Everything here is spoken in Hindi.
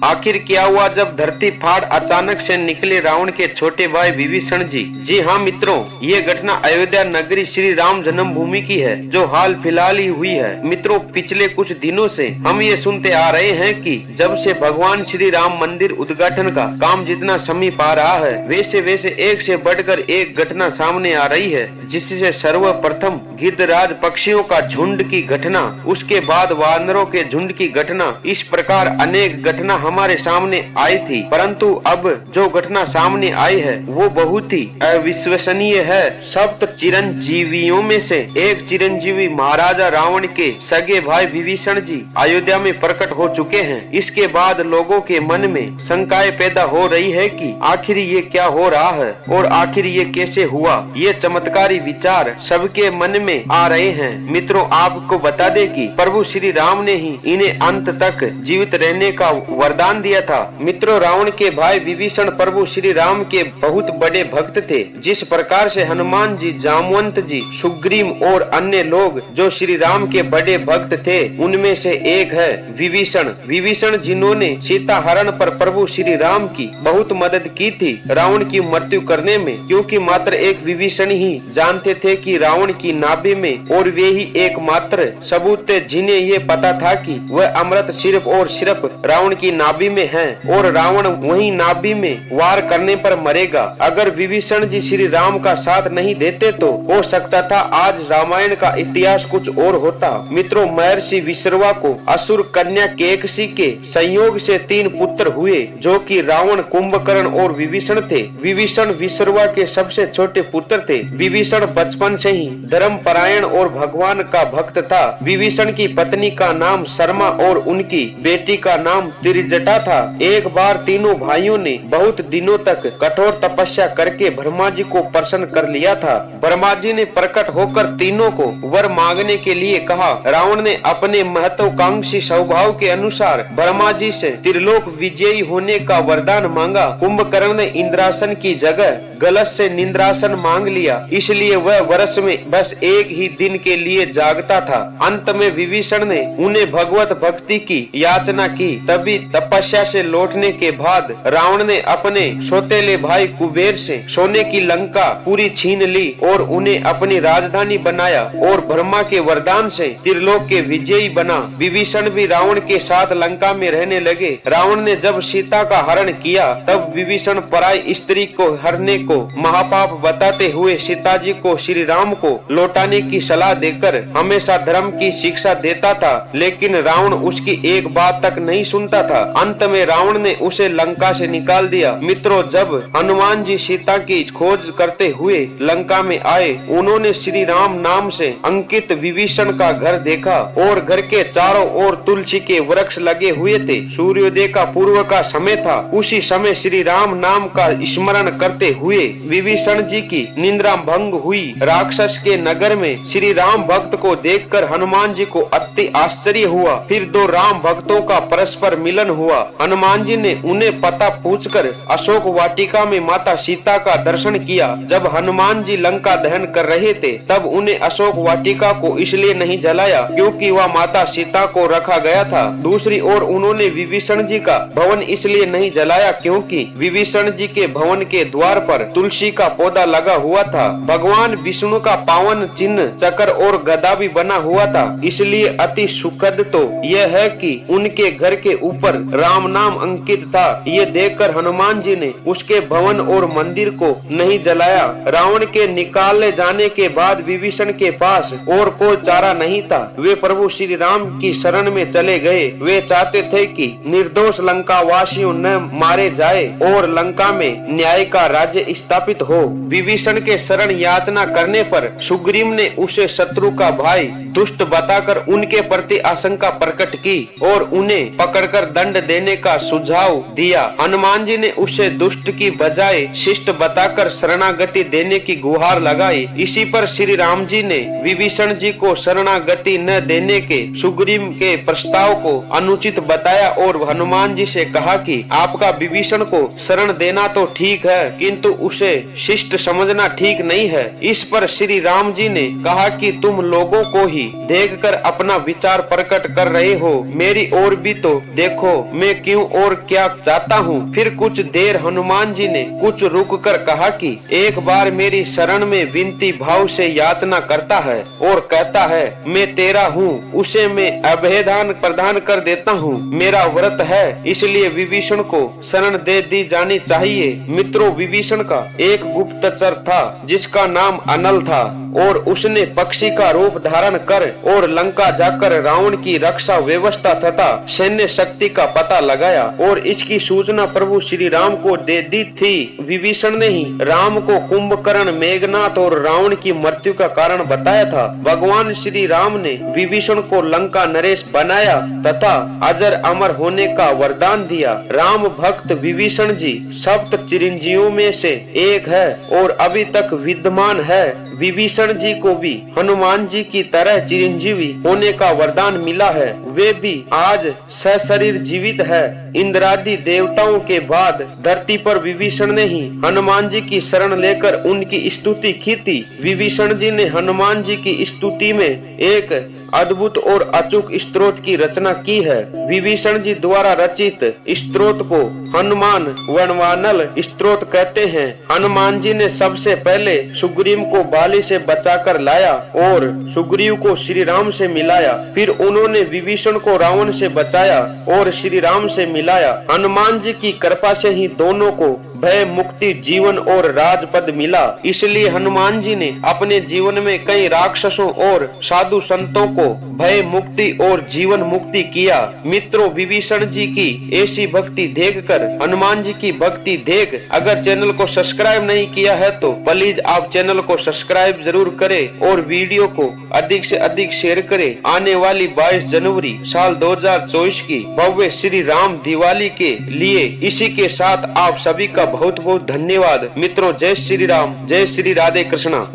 आखिर क्या हुआ जब धरती फाड़ अचानक से निकले रावण के छोटे भाई विभीषण जी। जी हाँ मित्रों, ये घटना अयोध्या नगरी श्री राम जन्मभूमि की है, जो हाल फिलहाल ही हुई है। मित्रों, पिछले कुछ दिनों से हम ये सुनते आ रहे हैं कि जब से भगवान श्री राम मंदिर उद्घाटन का काम जितना समीप आ रहा है, वैसे वैसे एक से बढ़कर एक घटना सामने आ रही है, जिससे सर्वप्रथम गिद्धराज पक्षियों का झुंड की घटना, उसके बाद वानरों के झुंड की घटना, इस प्रकार अनेक घटना हमारे सामने आई थी। परंतु अब जो घटना सामने आई है वो बहुत ही अविश्वसनीय है। सप्त चिरंजीवियों में से एक चिरंजीवी महाराजा रावण के सगे भाई विभीषण जी अयोध्या में प्रकट हो चुके हैं। इसके बाद लोगों के मन में शंकाएं पैदा हो रही है कि आखिर ये क्या हो रहा है और आखिर ये कैसे हुआ। ये चमत्कारी विचार सबके मन में आ रहे हैं। मित्रों, आपको बता दें कि प्रभु श्री राम ने ही इन्हें अंत तक जीवित रहने का वरदान दिया था। मित्रों, रावण के भाई विभीषण प्रभु श्री राम के बहुत बड़े भक्त थे। जिस प्रकार से हनुमान जी, जामवंत जी, सुग्रीव और अन्य लोग जो श्री राम के बड़े भक्त थे, उनमें से एक है विभीषण। विभीषण जिन्होंने सीता हरण पर प्रभु श्री राम की बहुत मदद की थी रावण की मृत्यु करने में, क्योंकि मात्र एक विभीषण ही जानते थे कि रावण की नाभि में, और वे ही एकमात्र सबूत थे जिन्हें ये पता था कि वह अमृत सिर्फ और सिर्फ रावण की नाभि में है और रावण वही नाभि में वार करने पर मरेगा। अगर विभीषण जी श्री राम का साथ नहीं देते तो हो सकता था आज रामायण का इतिहास कुछ और होता। मित्रों, महर्षि विश्रवा को असुर कन्या केकसी के संयोग से 3 पुत्र हुए, जो कि रावण, कुंभकर्ण और विभीषण थे। विभीषण विश्रवा के सबसे छोटे पुत्र थे। विभीषण बचपन से ही धर्म परायण और भगवान का भक्त था। विभीषण की पत्नी का नाम शर्मा और उनकी बेटी का नाम त्रिजटा था। एक बार तीनों भाइयों ने बहुत दिनों तक कठोर तपस्या करके ब्रह्मा जी को प्रसन्न कर लिया था। ब्रह्मा जी ने प्रकट होकर तीनों को वर मांगने के लिए कहा। रावण ने अपने महत्वाकांक्षी स्वभाव के अनुसार ब्रह्मा जी से त्रिलोक विजयी होने का वरदान मांगा। कुंभकर्ण ने इंद्रासन की जगह गलत से निंद्रासन मांग लिया, इसलिए वह वर्ष में बस एक ही दिन के लिए जागता था। अंत में विभीषण ने उन्हें भगवत भक्ति की याचना की। तभी तपस्या से लौटने के बाद रावण ने अपने सौतेले भाई कुबेर से सोने की लंका पूरी छीन ली और उन्हें अपनी राजधानी बनाया और ब्रह्मा के वरदान से त्रिलोक के विजयी बना। विभीषण भी रावण के साथ लंका में रहने लगे। रावण ने जब सीता का हरण किया, तब विभीषण पराई स्त्री को हरने को महापाप बताते हुए सीता जी को श्री राम को लौटाने की सलाह देकर हमेशा धर्म की शिक्षा देता था, लेकिन रावण उसकी एक बात तक नहीं सुनता था। अंत में रावण ने उसे लंका से निकाल दिया। मित्रों, जब हनुमान जी सीता की खोज करते हुए लंका में आए, उन्होंने श्री राम नाम से अंकित विभीषण का घर देखा और घर के चारों ओर तुलसी के वृक्ष लगे हुए थे। सूर्योदय का पूर्व का समय था। उसी समय श्री राम नाम का स्मरण करते हुए विभीषण जी की निद्रा भंग हुई। राक्षस के नगर में श्री राम भक्त को देखकर हनुमान जी को अति आश्चर्य हुआ। फिर 2 राम भक्तों का परस्पर मिलन हुआ। हनुमान जी ने उन्हें पता पूछकर अशोक वाटिका में माता सीता का दर्शन किया। जब हनुमान जी लंका दहन कर रहे थे, तब उन्हें अशोक वाटिका को इसलिए नहीं जलाया क्योंकि वह माता सीता को रखा गया था। दूसरी ओर उन्होंने विभीषण जी का भवन इसलिए नहीं जलाया क्योंकि विभीषण जी के भवन के द्वार पर तुलसी का पौधा लगा हुआ था। भगवान विष्णु का पावन चिन्ह चक्र और गदा भी बना हुआ था। इसलिए अति सुखद तो यह है कि उनके घर के ऊपर राम नाम अंकित था। ये देखकर हनुमान जी ने उसके भवन और मंदिर को नहीं जलाया। रावण के निकाले जाने के बाद विभीषण के पास और कोई चारा नहीं था। वे प्रभु श्री राम की शरण में चले गए। वे चाहते थे कि निर्दोष लंका वासियों न मारे जाए और लंका में न्याय का राज्य स्थापित हो। विभीषण के शरण याचना करने पर सुग्रीव ने उसे शत्रु का भाई दुष्ट बताकर उनके प्रति आशंका प्रकट की और उन्हें पकड़कर दंड देने का सुझाव दिया। हनुमान जी ने उसे दुष्ट की बजाय शिष्ट बताकर शरणागति देने की गुहार लगाई। इसी पर श्री राम जी ने विभीषण जी को शरणागति न देने के सुग्रीव के प्रस्ताव को अनुचित बताया और हनुमान जी से कहा कि आपका विभीषण को शरण देना तो ठीक है, किंतु उसे शिष्ट समझना ठीक नहीं है। इस पर श्री राम जी ने कहा कि तुम लोगों को ही भी देखकर अपना विचार प्रकट कर रहे हो, मेरी ओर भी तो देखो, मैं क्यों और क्या चाहता हूँ। फिर कुछ देर हनुमान जी ने कुछ रुक कर कहा कि एक बार मेरी शरण में विनती भाव से याचना करता है और कहता है मैं तेरा हूँ, उसे मैं अभेदान प्रदान कर देता हूँ, मेरा व्रत है, इसलिए विभीषण को शरण दे दी जानी चाहिए। मित्रों, विभीषण का एक गुप्तचर था जिसका नाम अनल था और उसने पक्षी का रूप धारण कर और लंका जाकर रावण की रक्षा व्यवस्था तथा सैन्य शक्ति का पता लगाया और इसकी सूचना प्रभु श्री राम को दे दी थी। विभीषण ने ही राम को कुंभकर्ण, मेघनाथ और रावण की मृत्यु का कारण बताया था। भगवान श्री राम ने विभीषण को लंका नरेश बनाया तथा अजर अमर होने का वरदान दिया। राम भक्त विभीषण जी सप्त चिरंजीवियों में से एक है और अभी तक विद्यमान है। विभीषण जी को भी हनुमान जी की तरह चिरंजीवी होने का वरदान मिला है। वे भी आज सशरीर जीवित है। इंद्रादि देवताओं के बाद धरती पर विभीषण ने ही हनुमान जी की शरण लेकर उनकी स्तुति की थी। विभीषण जी ने हनुमान जी की स्तुति में एक अद्भुत और अचूक स्तोत्र की रचना की है। विभीषण जी द्वारा रचित स्तोत्र को हनुमान वर्णवानल स्तोत्र कहते हैं। हनुमान जी ने सबसे पहले सुग्रीव को बाली से बचाकर लाया और सुग्रीव को श्री राम से मिलाया। फिर उन्होंने विभीषण को रावण से बचाया और श्री राम से मिलाया। हनुमान जी की कृपा से ही दोनों को भय मुक्ति, जीवन और राजपद मिला। इसलिए हनुमान जी ने अपने जीवन में कई राक्षसों और साधु संतों को भय मुक्ति और जीवन मुक्ति किया। मित्रों, विभीषण जी की ऐसी भक्ति देखकर हनुमान जी की भक्ति देख अगर चैनल को सब्सक्राइब नहीं किया है तो प्लीज आप चैनल को सब्सक्राइब जरूर करें और वीडियो को अधिक से अधिक शेयर करें। आने वाली 22 जनवरी साल 2024 की भव्य श्री राम दिवाली के लिए इसी के साथ आप सभी का बहुत बहुत धन्यवाद। मित्रों, जय श्री राम, जय श्री राधे कृष्णा।